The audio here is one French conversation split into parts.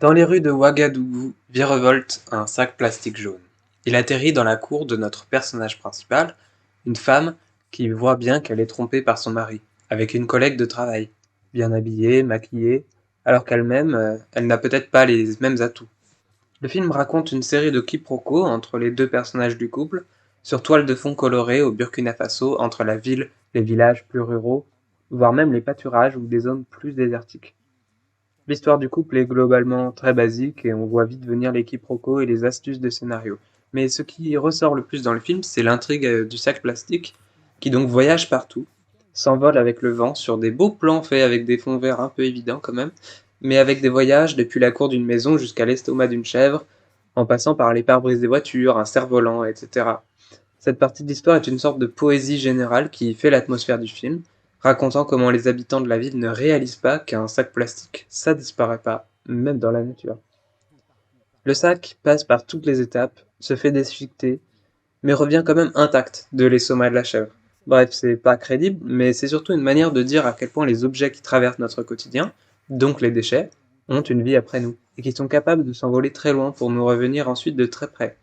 Dans les rues de Ouagadougou virevolte un sac plastique jaune. Il atterrit dans la cour de notre personnage principal, une femme qui voit bien qu'elle est trompée par son mari, avec une collègue de travail, bien habillée, maquillée, alors qu'elle-même, elle n'a peut-être pas les mêmes atouts. Le film raconte une série de quiproquos entre les deux personnages du couple, sur toile de fond colorée au Burkina Faso entre la ville, les villages plus ruraux, voire même les pâturages ou des zones plus désertiques. L'histoire du couple est globalement très basique et on voit vite venir les quiproquos et les astuces de scénario. Mais ce qui ressort le plus dans le film, c'est l'intrigue du sac plastique, qui donc voyage partout, s'envole avec le vent sur des beaux plans faits avec des fonds verts un peu évidents quand même, mais avec des voyages depuis la cour d'une maison jusqu'à l'estomac d'une chèvre, en passant par les pare-brises des voitures, un cerf-volant, etc. Cette partie de l'histoire est une sorte de poésie générale qui fait l'atmosphère du film, racontant comment les habitants de la ville ne réalisent pas qu'un sac plastique, ça disparaît pas, même dans la nature. Le sac passe par toutes les étapes, se fait déchiqueter, mais revient quand même intact de l'estomac de la chèvre. Bref, c'est pas crédible, mais c'est surtout une manière de dire à quel point les objets qui traversent notre quotidien, donc les déchets, ont une vie après nous, et qui sont capables de s'envoler très loin pour nous revenir ensuite de très près.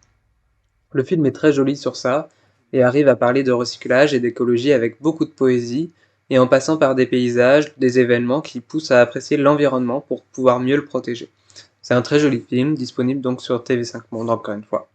Le film est très joli sur ça, et arrive à parler de recyclage et d'écologie avec beaucoup de poésie, et en passant par des paysages, des événements qui poussent à apprécier l'environnement pour pouvoir mieux le protéger. C'est un très joli film, disponible donc sur TV5 Monde encore une fois.